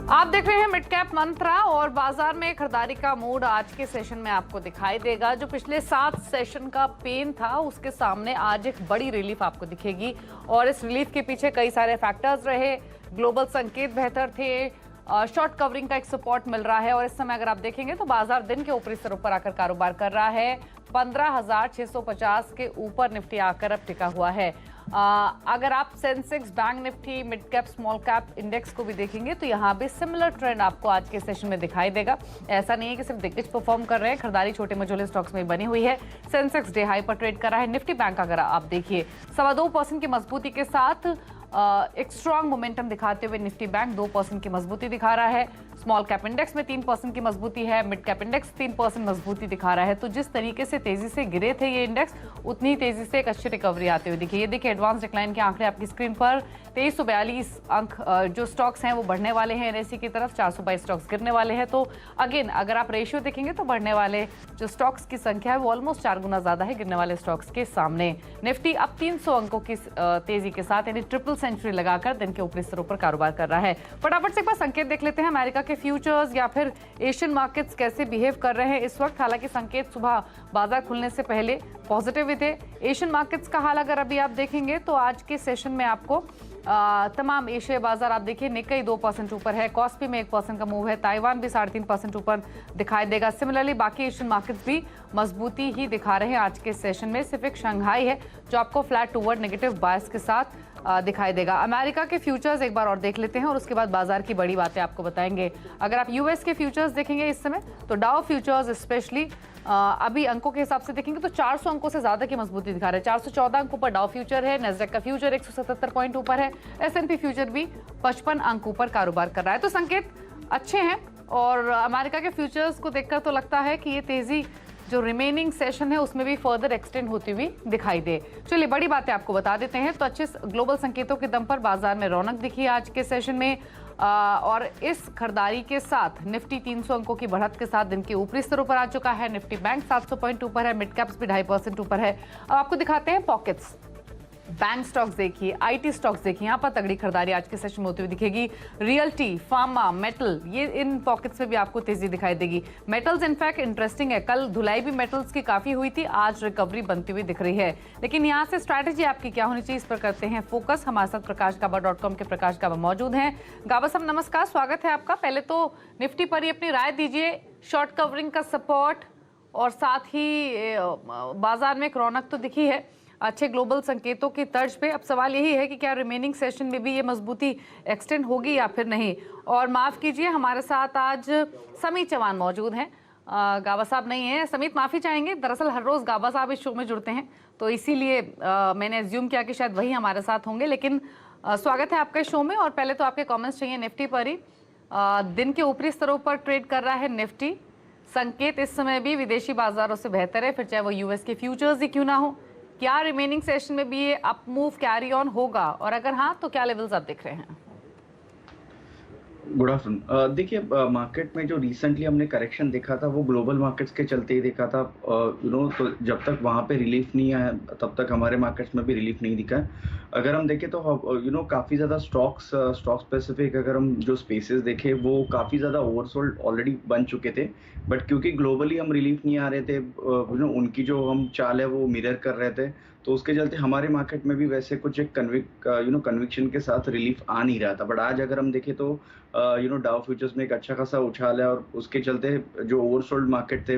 आप देख रहे हैं मिड कैप मंत्रा और बाजार में खरीदारी का मूड आज के सेशन में आपको दिखाई देगा। जो पिछले 7 सेशन का पेन था उसके सामने आज एक बड़ी रिलीफ आपको दिखेगी और इस रिलीफ के पीछे कई सारे फैक्टर्स रहे। ग्लोबल संकेत बेहतर थे, शॉर्ट कवरिंग का एक सपोर्ट मिल रहा है और इस समय अगर आप देखेंगे तो बाजार दिन के ऊपरी स्तरों पर आकर कारोबार कर रहा है। 15,650 के ऊपर निफ्टी आकर अब टिका हुआ है। अगर आप Sensex, bank Nifty, mid cap, small cap index को भी देखेंगे तो यहाँ भी सिमिलर ट्रेंड आपको आज के सेशन में दिखाई देगा। ऐसा नहीं है कि सिर्फ दिग्गज परफॉर्म कर रहे हैं, खरीदारी छोटे मझोले स्टॉक्स में बनी हुई है। सेंसेक्स डे हाई पर ट्रेड कर रहा है। निफ्टी बैंक अगर आप देखिए 2.25% की मजबूती के साथ एक स्ट्रॉन्ग मोमेंटम दिखाते हुए निफ्टी बैंक 2% की मजबूती दिखा रहा है। स्मॉल कैप इंडेक्स में 3% की मजबूती है, मिड कैप इंडेक्स 3% मजबूती दिखा रहा है। तो जिस तरीके से तेजी से गिरे थे ये इंडेक्स, उतनी तेजी से एक अच्छी रिकवरी आते हुए दिखी। ये देखिए एडवांस डिक्लाइन के आंकड़े आपकी स्क्रीन पर। 2342 अंक जो स्टॉक्स हैं वो बढ़ने वाले हैं एनएसई की तरफ, 422 स्टॉक्स गिरने वाले हैं। तो अगेन अगर आप रेशियो देखेंगे तो बढ़ने वाले जो स्टॉक्स की संख्या है वो ऑलमोस्ट 4 गुना ज्यादा है गिरने वाले स्टॉक्स के सामने। निफ्टी अब 300 अंकों की तेजी के साथ यानी ट्रिपल सेंचुरी लगाकर दिन के ऊपरी स्तरों पर कारोबार कर रहा है। फटाफट से एक बार संकेत देख लेते हैं अमेरिका के फ्यूचर्स या फिर एशियन मार्केट्स कैसे बिहेव कर रहे हैं इस वक्त। हालांकि संकेत सुबह बाजार खुलने से पहले पॉजिटिव ही थे। एशियन मार्केट्स का हाल अगर अभी आप देखेंगे तो आज के सेशन में आपको तमाम एशियाई बाजार आप देखिए, निक्केई 2% ऊपर है, कॉस्पी में 1% का मूव है, ताइवान भी 3.5% ऊपर दिखाई देगा। सिमिलरली बाकी एशियन मार्केट्स भी मजबूती ही दिखा रहे हैं आज के सेशन में। सिर्फ एक शंघाई है जो आपको फ्लैट टूवर्ड नेगेटिव बायस के साथ दिखाई देगा। अमेरिका के फ्यूचर्स एक बार और देख लेते हैं और उसके बाद बाजार की बड़ी बातें आपको बताएंगे। अगर आप यूएस के फ्यूचर्स देखेंगे इस समय तो डाउ फ्यूचर्स स्पेशली अभी अंकों के हिसाब से देखेंगे तो 400 अंकों से ज्यादा की मजबूती दिखा रहे हैं। 414 अंकों पर डाउ फ्यूचर है, नेस्डैक का फ्यूचर 177 पॉइंट ऊपर है, एसएनपी फ्यूचर भी 55 अंक ऊपर कारोबार कर रहा है। तो संकेत अच्छे हैं और अमेरिका के फ्यूचर्स को देखकर तो लगता है कि ये तेजी जो रिमेनिंग सेशन है उसमें भी फर्दर एक्सटेंड होती हुई दिखाई दे। चलिए बड़ी बातें आपको बता देते हैं। तो अच्छे ग्लोबल संकेतों के दम पर बाजार में रौनक दिखी आज के सेशन में और इस खरीदारी के साथ निफ्टी 300 अंकों की बढ़त के साथ दिन के ऊपरी स्तरों पर आ चुका है। निफ्टी बैंक 700 पॉइंट ऊपर है, मिड कैप्स भी 2.5% ऊपर है। अब आपको दिखाते हैं पॉकेट्स। बैंक स्टॉक्स देखिए, आईटी स्टॉक्स देखिए, यहाँ पर तगड़ी खरीदारी आज के सेशन में होती हुई दिखेगी। रियल्टी, फार्मा, मेटल, ये इन पॉकेट्स में भी आपको तेजी दिखाई देगी। मेटल्स इनफैक्ट इंटरेस्टिंग है, कल धुलाई भी मेटल्स की काफी हुई थी, आज रिकवरी बनती हुई दिख रही है। लेकिन यहाँ से स्ट्रैटेजी आपकी क्या होनी चाहिए इस पर करते हैं फोकस। हमारे साथ प्रकाशगाबा.com के प्रकाश गाबा मौजूद हैं। गाबा साहब नमस्कार, स्वागत है आपका। पहले तो निफ्टी पर ही अपनी राय दीजिए, शॉर्ट कवरिंग का सपोर्ट और साथ ही बाजार में एक रौनक तो दिखी है अच्छे ग्लोबल संकेतों की तर्ज पे। अब सवाल यही है कि क्या रिमेनिंग सेशन में भी ये मजबूती एक्सटेंड होगी या फिर नहीं। और माफ़ कीजिए हमारे साथ आज समीत चौहान मौजूद हैं, गाबा साहब नहीं है। समीत माफ़ी चाहेंगे, दरअसल हर रोज़ गाबा साहब इस शो में जुड़ते हैं तो इसीलिए मैंने एज्यूम किया कि शायद वही हमारे साथ होंगे। लेकिन स्वागत है आपका इस शो में और पहले तो आपके कॉमेंट्स चाहिए निफ्टी पर ही। दिन के ऊपरी स्तरों पर ट्रेड कर रहा है निफ्टी। संकेत इस समय भी विदेशी बाजारों से बेहतर है, फिर चाहे वो यूएस के फ्यूचर्स ही क्यों ना हो। क्या रिमेनिंग सेशन में भी ये अप मूव कैरी ऑन होगा और अगर हाँ तो क्या लेवल्स आप देख रहे हैं? Good afternoon. देखिए मार्केट में जो रिसेंटली हमने करेक्शन देखा था वो ग्लोबल मार्केट्स के चलते ही देखा था। तो जब तक वहाँ पे रिलीफ नहीं आया तब तक हमारे मार्केट्स में भी रिलीफ नहीं दिखा है। अगर हम देखें तो काफ़ी ज़्यादा स्टॉक स्पेसिफिक अगर हम जो स्पेसेस देखें वो काफ़ी ज़्यादा ओवरसोल्ड ऑलरेडी बन चुके थे। बट क्योंकि ग्लोबली हम रिलीफ नहीं आ रहे थे, उनकी जो हम चाल है वो मिरर कर रहे थे, तो उसके चलते हमारे मार्केट में भी वैसे कुछ एक कन्विक्शन के साथ रिलीफ आ नहीं रहा था। बट आज अगर हम देखें तो डाउ फ्यूचर्स में एक अच्छा खासा उछाल है और उसके चलते जो ओवरसोल्ड मार्केट थे,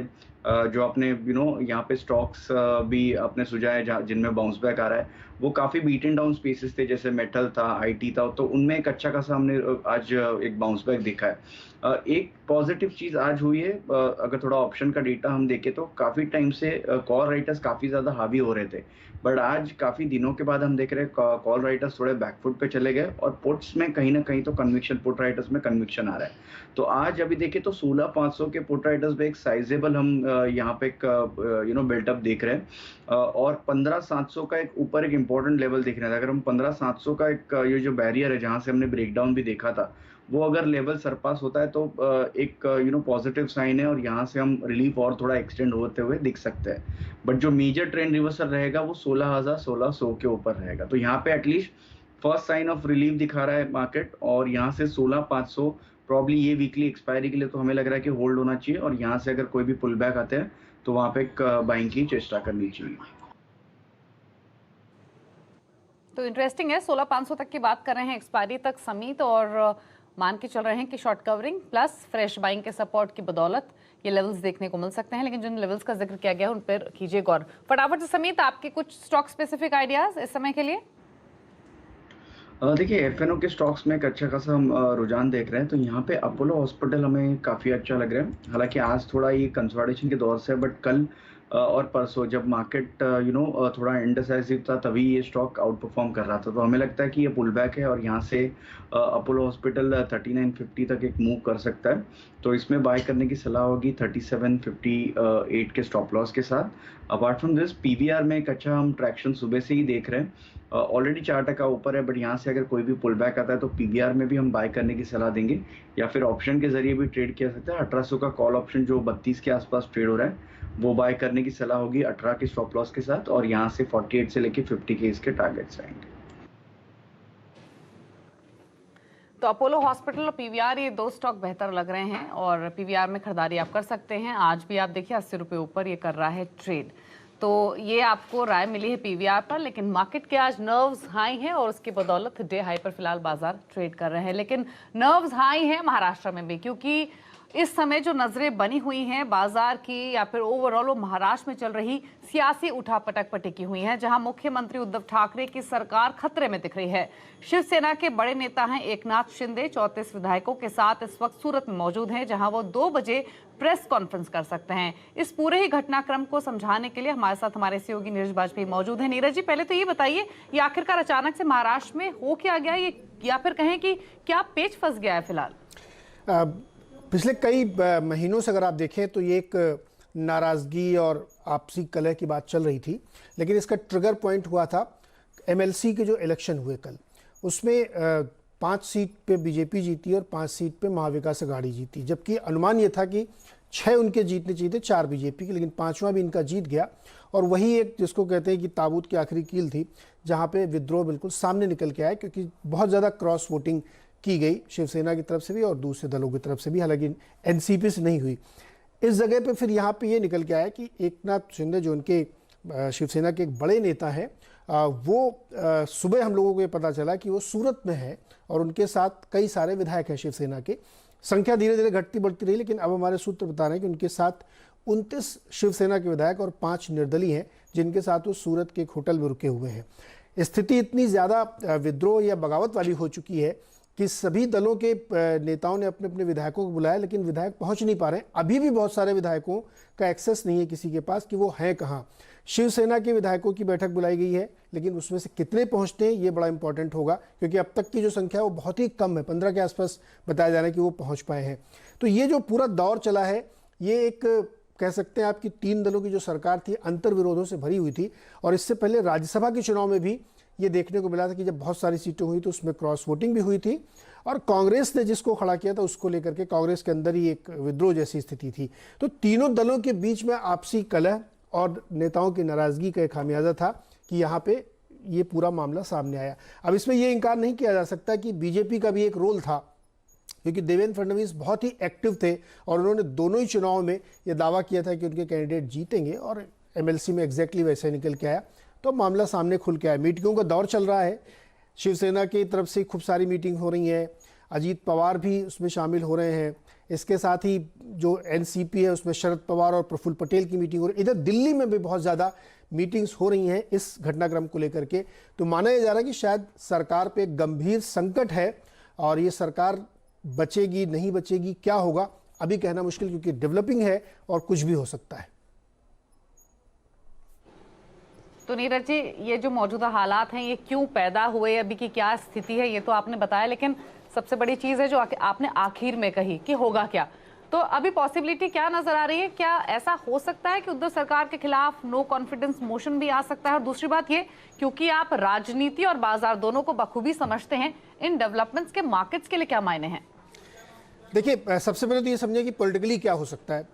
जो आपने यहाँ पे स्टॉक्स भी आपने सुझाए जिनमें बाउंस बैक आ रहा है, वो काफ़ी बीटन डाउन स्पेसेस थे, जैसे मेटल था, आईटी था, तो उनमें एक अच्छा खासा हमने आज एक बाउंस बैक देखा है। एक पॉजिटिव चीज़ आज हुई है, अगर थोड़ा ऑप्शन का डेटा हम देखें तो काफ़ी टाइम से कॉल राइटर्स काफ़ी ज़्यादा हावी हो रहे थे। बट आज काफ़ी दिनों के बाद हम देख रहे हैं कॉल राइटर्स थोड़े बैकफुट पे चले गए और पुट्स में कहीं ना कहीं तो कन्विक्शन, पुट राइटर्स में कन्विक्शन आ रहा है। तो आज अभी देखें तो 16,500 के पुट राइटर्स में एक साइजेबल हम यहाँ पे एक बिल्टअप देख रहे हैं और 15,700 का एक ऊपर एक इंपॉर्टेंट लेवल दिख रहा था। अगर हम 15,700 का एक ये जो बैरियर है जहाँ से हमने ब्रेकडाउन भी देखा था, वो अगर लेवल सरपास होता है तो एक पॉजिटिव साइन है और यहाँ से हम रिलीफ और थोड़ा एक्सटेंड होते हुए दिख सकते हैं। बट जो मेजर ट्रेंड रिवर्सल रहेगा वो 16,100 के ऊपर रहेगा। तो यहाँ पे at least first sign of relief दिखा रहा है मार्केट और यहाँ से 16,500 प्रॉब्ली ये वीकली एक्सपायरी के लिए तो हमें लग रहा है कि होल्ड होना चाहिए, और यहाँ से अगर कोई भी पुल बैक आते हैं तो वहाँ पे एक बाइंग की चेष्टा करनी चाहिए। तो इंटरेस्टिंग है, 16,500 तक की बात कर रहे हैं एक्सपायरी तक समीत, और मान के चल रहे हैं कि short covering plus fresh buying के सपोर्ट की बदौलत ये लेवल्स देखने को मिल सकते हैं। लेकिन जिन लेवल्स का जिक्र किया गया उन पर कीजिए गौर। फटाफट से समीत, आपके कुछ स्टॉक स्पेसिफिक आइडियाज इस समय के लिए? देखिए, एफएनओ के स्टॉक्स में एक अच्छा खासा हम रुझान देख रहे हैं। तो यहाँ पे अपोलो हॉस्पिटल हमें काफ़ी अच्छा लग रहा है। हालांकि आज थोड़ा ये कंसोलिडेशन के दौर से है, बट कल और परसों जब मार्केट थोड़ा इंडिसाइसिव था तभी ये स्टॉक आउट परफॉर्म कर रहा था। तो हमें लगता है कि ये पुल बैक है और यहाँ से अपोलो हॉस्पिटल 3950 तक एक मूव कर सकता है। तो इसमें बाय करने की सलाह होगी 3758 के स्टॉप लॉस के साथ। अपार्ट फ्रॉम दिस, पीवीआर में एक अच्छा हम ट्रैक्शन सुबह से ही देख रहे हैं। ऑलरेडी 4% ऊपर है, बट यहाँ से अगर कोई भी पुल बैक आता है तो पीवीआर में भी हम बाय करने की सलाह देंगे, या फिर ऑप्शन के जरिए भी ट्रेड किया सकता है। 1800 का कॉल ऑप्शन जो 32 के आसपास ट्रेड हो रहा है वो बाय करने की सलाह होगी 18 के स्टॉप लॉस के साथ, और यहाँ से 48 से लेके 50 के इसके टारगेट्स आएंगे। तो अपोलो हॉस्पिटल और पीवीआर, ये दो स्टॉक बेहतर लग रहे हैं और पीवीआर में खरीदारी आप कर सकते हैं। आज भी आप देखिए 80 रुपये ऊपर ये कर रहा है ट्रेड। तो ये आपको राय मिली है पीवीआर पर, लेकिन मार्केट के आज नर्व्स हाई हैं और उसकी बदौलत डे हाई पर फिलहाल बाजार ट्रेड कर रहे हैं। लेकिन नर्व्स हाई हैं महाराष्ट्र में भी, क्योंकि इस समय जो नजरें बनी हुई हैं बाजार की या फिर ओवरऑल वो महाराष्ट्र में चल रही सियासी उठापटक पर टिकी हुई है, जहां मुख्यमंत्री उद्धव ठाकरे की सरकार खतरे में दिख रही है। शिवसेना के बड़े नेता हैं एकनाथ शिंदे 34 विधायकों के साथ इस वक्त सूरत में मौजूद हैं, जहां वो 2 बजे प्रेस कॉन्फ्रेंस कर सकते हैं। इस पूरे ही घटनाक्रम को समझाने के लिए हमारे साथ हमारे सहयोगी नीरज बाजपेयी मौजूद हैं। नीरज जी, पहले तो ये बताइए, ये आखिरकार अचानक से महाराष्ट्र में हो क्या गया, ये या फिर कहें कि क्या पेच फंस गया है फिलहाल? पिछले कई महीनों से अगर आप देखें तो ये एक नाराज़गी और आपसी कलह की बात चल रही थी, लेकिन इसका ट्रिगर पॉइंट हुआ था एमएलसी के जो इलेक्शन हुए कल। उसमें 5 सीट पे बीजेपी जीती और 5 सीट पे महाविकास अघाड़ी जीती, जबकि अनुमान ये था कि 6 उनके जीतने चाहिए थे, 4 बीजेपी के, लेकिन 5वां भी इनका जीत गया। और वही एक जिसको कहते हैं कि ताबूत की आखिरी कील थी, जहाँ पे विद्रोह बिल्कुल सामने निकल के आया, क्योंकि बहुत ज़्यादा क्रॉस वोटिंग की गई शिवसेना की तरफ से भी और दूसरे दलों की तरफ से भी, हालांकि एनसीपी से नहीं हुई। इस जगह पे फिर यहाँ पे ये निकल के आया कि एकनाथ शिंदे जो उनके शिवसेना के एक बड़े नेता हैं, वो सुबह हम लोगों को ये पता चला कि वो सूरत में है और उनके साथ कई सारे विधायक हैं शिवसेना के। संख्या धीरे धीरे घटती बढ़ती रही, लेकिन अब हमारे सूत्र बता रहे हैं कि उनके साथ 29 शिवसेना के विधायक और 5 निर्दलीय हैं, जिनके साथ वो सूरत के एक होटल में रुके हुए हैं। स्थिति इतनी ज़्यादा विद्रोह या बगावत वाली हो चुकी है कि सभी दलों के नेताओं ने अपने अपने विधायकों को बुलाया, लेकिन विधायक पहुंच नहीं पा रहे हैं। अभी भी बहुत सारे विधायकों का एक्सेस नहीं है किसी के पास कि वो हैं कहाँ। शिवसेना के विधायकों की बैठक बुलाई गई है, लेकिन उसमें से कितने पहुंचते हैं ये बड़ा इंपॉर्टेंट होगा, क्योंकि अब तक की जो संख्या है वो बहुत ही कम है, 15 के आसपास बताया जा रहा है कि वो पहुँच पाए हैं। तो ये जो पूरा दौर चला है, ये एक कह सकते हैं आपकी 3 दलों की जो सरकार थी अंतर विरोधों से भरी हुई थी। और इससे पहले राज्यसभा के चुनाव में भी ये देखने को मिला था कि जब बहुत सारी सीटें हुई तो उसमें क्रॉस वोटिंग भी हुई थी, और कांग्रेस ने जिसको खड़ा किया था उसको लेकर के कांग्रेस के अंदर ही एक विद्रोह जैसी स्थिति थी। तो तीनों दलों के बीच में आपसी कलह और नेताओं की नाराजगी का एक खामियाजा था कि यहाँ पे ये पूरा मामला सामने आया। अब इसमें ये इनकार नहीं किया जा सकता कि बीजेपी का भी एक रोल था, क्योंकि देवेंद्र फडणवीस बहुत ही एक्टिव थे और उन्होंने दोनों ही चुनाव में ये दावा किया था कि उनके कैंडिडेट जीतेंगे, और एमएलसी में एग्जैक्टली वैसे निकल के आया। तो मामला सामने खुल के आया। मीटिंगों का दौर चल रहा है, शिवसेना की तरफ से खूब सारी मीटिंग हो रही है, अजीत पवार भी उसमें शामिल हो रहे हैं। इसके साथ ही जो एनसीपी है उसमें शरद पवार और प्रफुल्ल पटेल की मीटिंग हो रही है। इधर दिल्ली में भी बहुत ज़्यादा मीटिंग्स हो रही हैं इस घटनाक्रम को लेकर के। तो माना जा रहा है कि शायद सरकार पे एक गंभीर संकट है और ये सरकार बचेगी नहीं बचेगी, क्या होगा अभी कहना मुश्किल, क्योंकि डेवलपिंग है और कुछ भी हो सकता है। तो नीरज जी, ये जो मौजूदा हालात हैं ये क्यों पैदा हुए, अभी की क्या स्थिति है, ये तो आपने बताया, लेकिन सबसे बड़ी चीज है जो आपने आखिर में कही कि होगा क्या। तो अभी पॉसिबिलिटी क्या नजर आ रही है? क्या ऐसा हो सकता है कि उद्धव सरकार के खिलाफ नो कॉन्फिडेंस मोशन भी आ सकता है? और दूसरी बात ये, क्योंकि आप राजनीति और बाजार दोनों को बखूबी समझते हैं, इन डेवलपमेंट्स के मार्केट्स के लिए क्या मायने हैं? देखिए, सबसे पहले तो ये समझिए कि पॉलिटिकली क्या हो सकता है।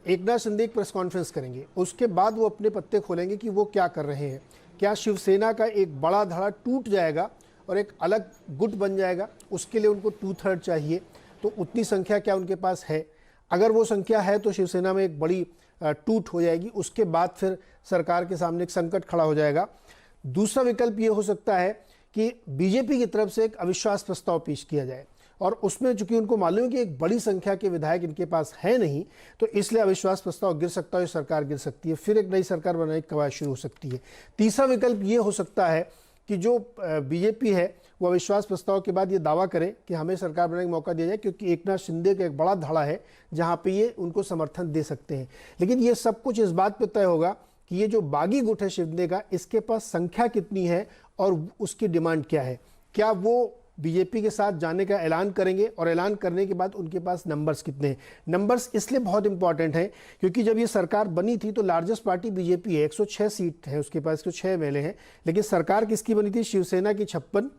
एकनाथ शिंदे एक प्रेस कॉन्फ्रेंस करेंगे, उसके बाद वो अपने पत्ते खोलेंगे कि वो क्या कर रहे हैं। क्या शिवसेना का एक बड़ा धड़ा टूट जाएगा और एक अलग गुट बन जाएगा? उसके लिए उनको 2/3 चाहिए। तो उतनी संख्या क्या उनके पास है? अगर वो संख्या है तो शिवसेना में एक बड़ी टूट हो जाएगी, उसके बाद फिर सरकार के सामने एक संकट खड़ा हो जाएगा। दूसरा विकल्प ये हो सकता है कि बीजेपी की तरफ से एक अविश्वास प्रस्ताव पेश किया जाए, और उसमें चूंकि उनको मालूम है कि एक बड़ी संख्या के विधायक इनके पास है नहीं, तो इसलिए अविश्वास प्रस्ताव गिर सकता है, सरकार गिर सकती है, फिर एक नई सरकार बनाने की कवायद शुरू हो सकती है। तीसरा विकल्प ये हो सकता है कि जो बीजेपी है वो अविश्वास प्रस्ताव के बाद ये दावा करे कि हमें सरकार बनाने का मौका दिया जाए, क्योंकि एकनाथ शिंदे का एक बड़ा धड़ा है जहाँ पे ये उनको समर्थन दे सकते हैं। लेकिन ये सब कुछ इस बात पे तय होगा कि ये जो बागी गुट है शिंदे का, इसके पास संख्या कितनी है और उसकी डिमांड क्या है। क्या वो बीजेपी के साथ जाने का ऐलान करेंगे, और ऐलान करने के बाद उनके पास नंबर्स कितने हैं। नंबर्स इसलिए बहुत इंपॉर्टेंट हैं क्योंकि जब ये सरकार बनी थी तो लार्जेस्ट पार्टी बीजेपी है, 106 सीट है उसके पास, 106 एमएलए हैं। लेकिन सरकार किसकी बनी थी? शिवसेना की 56,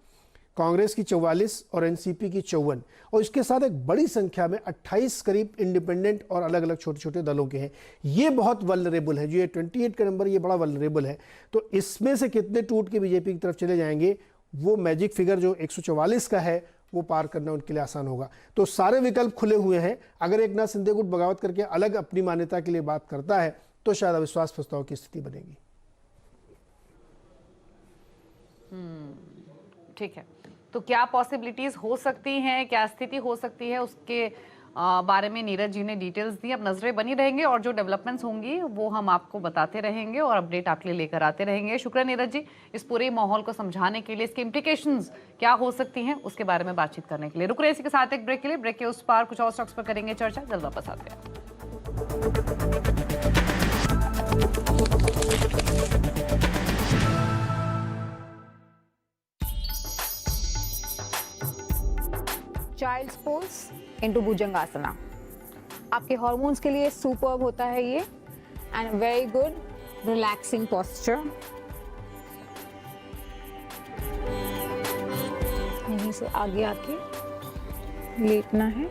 कांग्रेस की 44 और एनसीपी की 54, और इसके साथ एक बड़ी संख्या में 28 करीब इंडिपेंडेंट और अलग अलग छोटे छोटे दलों के हैं। ये बहुत वल्नरेबल है, जो ये 28 का नंबर, ये बड़ा वल्नरेबल है। तो इसमें से कितने टूट के बीजेपी की तरफ चले जाएंगे, वो मैजिक फिगर जो 144 का है वो पार करना उनके लिए आसान होगा। तो सारे विकल्प खुले हुए हैं। अगर एकनाथ शिंदे गुट बगावत करके अलग अपनी मान्यता के लिए बात करता है तो शायद अविश्वास प्रस्ताव की स्थिति बनेगी। ठीक है, तो क्या पॉसिबिलिटीज हो सकती हैं, क्या स्थिति हो सकती है, उसके बारे में नीरज जी ने डिटेल्स दी। अब नजरें बनी रहेंगे और जो डेवलपमेंट्स होंगी वो हम आपको बताते रहेंगे और अपडेट आपके लिए लेकर आते रहेंगे। शुक्रिया नीरज जी, इस पूरे माहौल को समझाने के लिए, इसके इम्प्लीकेशंस क्या हो सकती हैं उसके बारे में बातचीत करने के लिए। रुक रहे इसी के साथ एक ब्रेक के लिए, ब्रेक के उस पार कुछ और स्टॉक्स पर करेंगे चर्चा, जल्द वापस आते हैं। चाइल्ड्स पोज इनटू भुजंगासना आपके हार्मोन्स के लिए सुपर्ब होता है ये, and very good relaxing posture. यहीं से आगे आके लेटना है,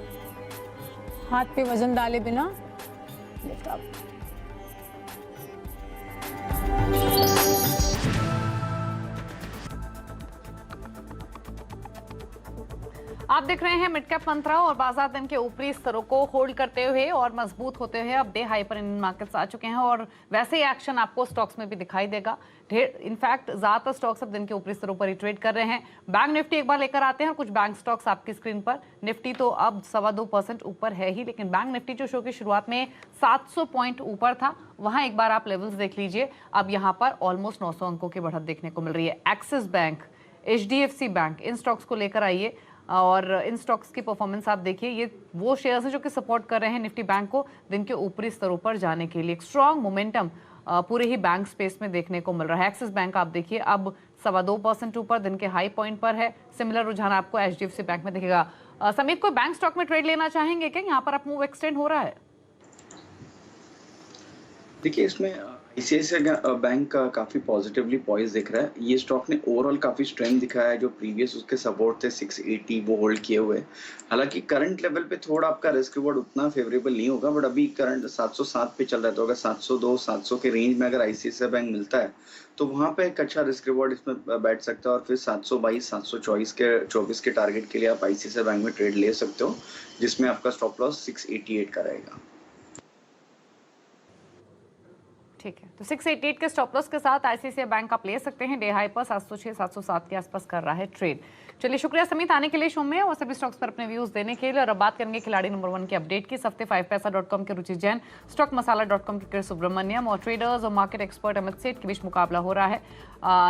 हाथ पे वजन डाले बिना लिफ्ट अप। आप देख रहे हैं मिड कैप मंत्रा, और बाजार दिन के ऊपरी स्तरों को होल्ड करते हुए और मजबूत होते हुए अब डे हाई पर इंडियन मार्केट्स आ चुके हैं, और वैसे ही एक्शन आपको स्टॉक्स में भी दिखाई देगा। इनफैक्ट ज्यादातर स्टॉक्स अब दिन के ऊपरी स्तरों पर ही ट्रेड कर रहे हैं। बैंक निफ्टी एक बार लेकर आते हैं, कुछ बैंक स्टॉक्स आपकी स्क्रीन पर। निफ्टी तो अब 2.25% ऊपर है ही, लेकिन बैंक निफ्टी जो शो की शुरुआत में 700 पॉइंट ऊपर था, वहां एक बार आप लेवल्स देख लीजिए। अब यहां पर ऑलमोस्ट 900 अंकों की बढ़त देखने को मिल रही है। एक्सिस बैंक, HDFC बैंक, इन स्टॉक्स को लेकर आइए और इन स्टॉक्स की परफॉर्मेंस आप देखिए। ये वो शेयर्स हैं जो कि सपोर्ट कर रहे हैं निफ्टी बैंक को दिन के ऊपरी स्तरों पर जाने के लिए। एक स्ट्रॉन्ग मोमेंटम पूरे ही बैंक स्पेस में देखने को मिल रहा है। एक्सिस बैंक आप देखिए अब 2.25% ऊपर दिन के हाई पॉइंट पर है। सिमिलर रुझान आपको HDFC बैंक में दिखेगा। समीत, कोई बैंक स्टॉक में ट्रेड लेना चाहेंगे क्या? यहाँ पर आप मूव एक्सटेंड हो रहा है। देखिए, इसमें ICICI बैंक का काफी पॉजिटिवली पॉइज दिख रहा है। ये स्टॉक ने ओवरऑल काफी स्ट्रेंथ दिखाया है। जो प्रीवियस उसके सपोर्ट थे 680 वो होल्ड किए हुए। हालांकि करंट लेवल पे थोड़ा आपका रिस्क रिवॉर्ड उतना फेवरेबल नहीं होगा, बट अभी करंट 707 पे चल रहा है, तो अगर 702-700 के रेंज में अगर ICICI बैंक मिलता है तो वहां पे एक अच्छा रिस्क रिवॉर्ड इसमें बैठ सकता है। और फिर 722-724 के टारगेट के लिए आप ICICI बैंक में ट्रेड ले सकते हो, जिसमें आपका स्टॉप लॉस 688 का रहेगा। ठीक है, तो 688 के स्टॉप लॉस के साथ ICICI बैंक आप ले सकते हैं। डे हाई पर 706-707 के आसपास कर रहा है ट्रेड। चलिए, शुक्रिया समीत आने के लिए शो में और सभी स्टॉक्स पर अपने व्यूज देने के लिए। और अब बात करेंगे खिलाड़ी नंबर 1 की अपडेट की। इस हफ्ते 5paisa.com के रुचि जैन, स्टॉक मसाला.com के कृष सुब्रमण्यम और ट्रेडर्स और मार्केट एक्सपर्ट अमित सेठ के बीच मुकाबला हो रहा है।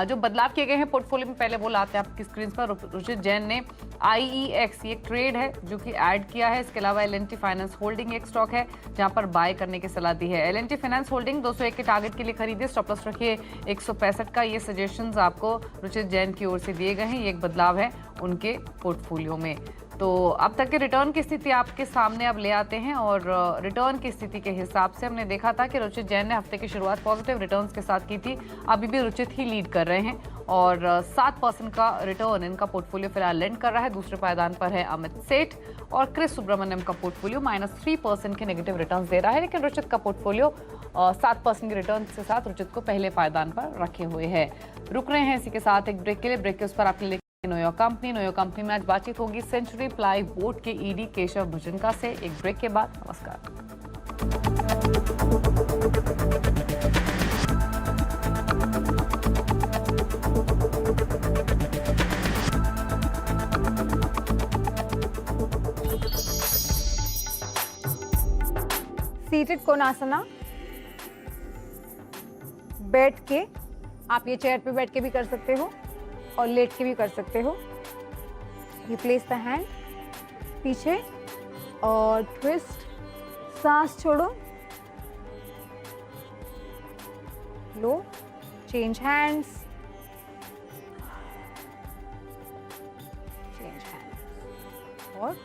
जो बदलाव किए गए हैं पोर्टफोलियो में, पहले वो लाते हैं आपकी स्क्रीन पर। रुचित जैन ने IEX, ये ट्रेड है जो कि ऐड किया है। इसके अलावा L&T फाइनेंस होल्डिंग एक स्टॉक है जहां पर बाय करने की सलाह दी है। L&T फाइनेंस होल्डिंग 201 के टारगेट के लिए खरीदे, स्टॉप लॉस रखिए 165 का। ये सजेशंस आपको रुचित जैन की ओर से दिए गए हैं। ये एक बदलाव है उनके पोर्टफोलियो में। तो अब तक के रिटर्न की स्थिति आपके सामने अब ले आते हैं, और रिटर्न की स्थिति के हिसाब से हमने देखा था कि रुचित जैन ने हफ्ते की शुरुआत पॉजिटिव रिटर्न्स के साथ की थी। अभी भी रुचित ही लीड कर रहे हैं और 7% का रिटर्न इनका पोर्टफोलियो फिलहाल लेंड कर रहा है। दूसरे पायदान पर है अमित सेठ, और कृष सुब्रमण्यम का पोर्टफोलियो -3% के नेगेटिव रिटर्न्स दे रहा है, लेकिन रुचित का पोर्टफोलियो 7% के रिटर्न के साथ रुचित को पहले पायदान पर रखे हुए है। रुक रहे हैं इसी के साथ एक ब्रेक के लिए। ब्रेक के उस पर आपके लिए नो योर कंपनी में आज बातचीत होगी सेंचुरी प्लाई बोर्ड के ईडी केशव भुजंगा से। एक ब्रेक के बाद नमस्कार। सीटेड कोणासना, बैठ के, आप ये चेयर पे बैठ के भी कर सकते हो और लेट के भी कर सकते हो। यू प्लेस द हैंड पीछे और ट्विस्ट, सांस छोड़ो, लो, चेंज हैंड्स, चेंज हैंड्स और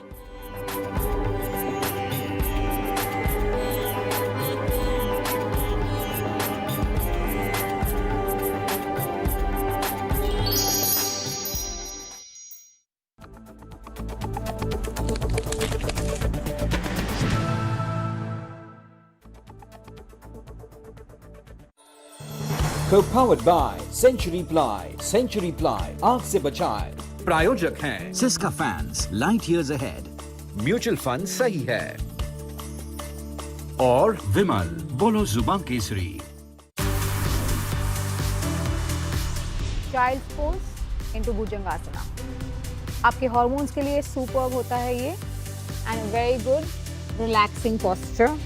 Co-powered by Century Ply. Century Ply, आग से बचाए। प्रायोजक हैं Syska fans, light years ahead. Mutual fund सही है और विमल, बोलो जुबान Kesari. Child pose into Bhujangasana. आपके हार्मोन्स के लिए सुपर्ब होता है ये and very good relaxing posture.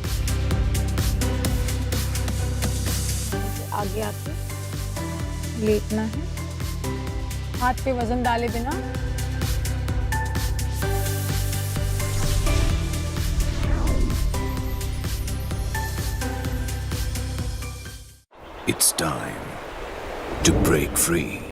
आगे आके लेटना है, हाथ पे वजन डाले बिना। It's time to break free.